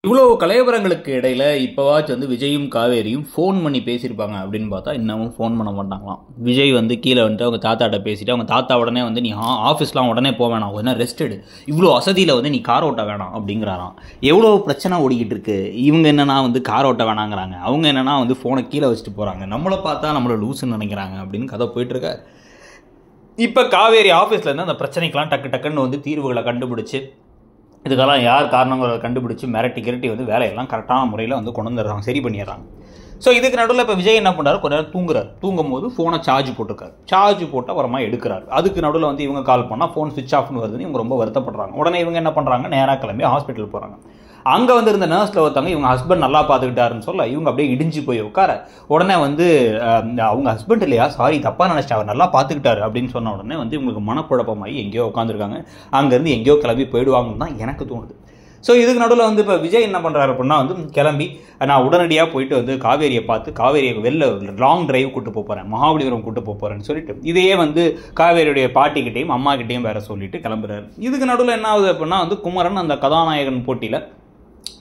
இவ்வளோ கலையபரங்களுக்கு இடையில இப்போவாச்சும் வந்து விஜயும் காவேரியும் ஃபோன் பண்ணி பேசியிருப்பாங்க அப்படின்னு பார்த்தா இன்னமும் ஃபோன் பண்ண மாட்டாங்களாம். விஜய் வந்து கீழே வந்துட்டு அவங்க தாத்தாட்ட பேசிட்டு அவங்க தாத்தா உடனே வந்து நீ ஆஃபீஸ்லாம் உடனே போக வேணாம், என்ன ரெஸ்ட் எடு, இவ்வளோ வசதியில் வந்து நீ கார் ஓட்ட வேணாம் அப்படிங்கிறாராம். எவ்வளோ பிரச்சனை ஓடிக்கிட்டு இருக்கு. இவங்க என்னன்னா வந்து கார் ஓட்ட வேணாங்கிறாங்க, அவங்க என்னன்னா வந்து ஃபோனை கீழே வச்சுட்டு போகிறாங்க, நம்மளை பார்த்தா நம்மளை லூசுன்னு நினைக்கிறாங்க அப்படின்னு கதை போயிட்டுருக்க. இப்போ காவேரி ஆஃபீஸ்லேருந்து அந்த பிரச்சனைக்கெலாம் டக்குன்னு வந்து தீர்வுகளை கண்டுபிடிச்சி இதுக்கெல்லாம் யார் காரணங்களை கண்டுபிடிச்சி மிரட்டி வந்து வேலையெல்லாம் கரெக்டான முறையில் வந்து கொண்டு வந்துடுறாங்க, சரி பண்ணிடுறாங்க. ஸோ இதுக்கு நடுவில் இப்போ விஜய் என்ன பண்ணுறாரு, கொஞ்ச நேரம் தூங்குறாரு. தூங்கும் போது ஃபோனை சார்ஜ் போட்டிருக்காரு. சார்ஜ் போட்டு அப்புறமா எடுக்கிறாரு. அதுக்கு நடுவில் வந்து இவங்க கால் பண்ணால் ஃபோன் சுவிட்ச் ஆஃப்னு வருதுன்னு இவங்க ரொம்ப வருத்தப்படுறாங்க. உடனே இவங்க என்ன பண்ணுறாங்க, நேராக கிளம்பி ஹாஸ்பிட்டல் போகிறாங்க. அங்கே வந்து இருந்த நர்ஸில் ஒருத்தவங்க இவங்க ஹஸ்பண்ட் நல்லா பார்த்துக்கிட்டாருன்னு சொல்ல இவங்க அப்படியே இடிஞ்சு போய் உட்கார. உடனே வந்து அவங்க ஹஸ்பண்ட் இல்லையா, சாரி தப்பாக நினச்சிட்டு அவர் நல்லா பார்த்துக்கிட்டாரு அப்படின்னு சொன்ன உடனே வந்து இவங்களுக்கு மனக்குழப்பமாகி எங்கேயோ உட்காந்துருக்காங்க. அங்கேருந்து எங்கேயோ கிளம்பி போயிடுவாங்கன்னு தான் எனக்கு தோணுது. ஸோ இதுக்கு நடுவில் வந்து இப்போ விஜய் என்ன பண்ணுறாரு அப்படின்னா வந்து கிளம்பி நான் உடனடியாக போயிட்டு வந்து காவேரியை பார்த்து காவேரியை வெளில லாங் டிரைவ் கூட்டு போகிறேன், மகாபலிபுரம் கூட்டு போகிறேன்னு சொல்லிட்டு இதையே வந்து காவேரியுடைய பாட்டிக்கிட்டையும் அம்மா கிட்டையும் வேற சொல்லிட்டு கிளம்புறாரு. இதுக்கு நடுவில் என்ன ஆகுது அப்படின்னா வந்து குமரன் அந்த கதாநாயகன் போட்டியில்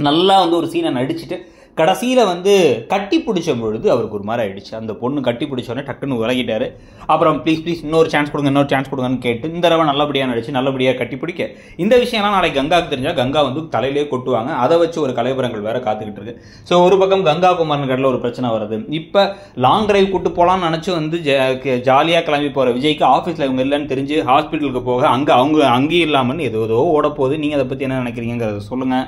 நல்லா வந்து ஒரு சீனை நடிச்சுட்டு கடைசியில் வந்து கட்டி பிடிச்ச பொழுது அவருக்கு ஒரு மாதிரி ஆயிடுச்சு. அந்த பொண்ணு கட்டி பிடிச்சோடனே டக்குன்னு விலகிட்டாரு. அப்புறம் ப்ளீஸ் இன்னொரு சான்ஸ் கொடுங்கன்னு கேட்டு இந்த தடவை நல்லபடியாக நடிச்சு நல்லபடியாக கட்டி பிடிக்க இந்த விஷயம்லாம் நாளைக்கு கங்காவுக்கு தெரிஞ்சால் கங்கா வந்து தலையிலே கொட்டுவாங்க. அதை வச்சு ஒரு கலைபுரங்கள் வேற காத்துக்கிட்டு இருக்கு. ஸோ ஒரு பக்கம் கங்கா குமரன் கடல ஒரு பிரச்சனை வருது. இப்போ லாங் டிரைவ் கூட்டு போகலான்னு நினச்சி வந்து ஜாலியாக கிளம்பி போகிற விஜய்க்கு ஆஃபீஸில் இவங்க இல்லைன்னு தெரிஞ்சு ஹாஸ்பிட்டலுக்கு போக அங்கேயும் இல்லாமல் ஏதோ ஓட போகுது. நீங்கள் அதை பற்றி என்ன நினைக்கிறீங்க சொல்லுங்கள்.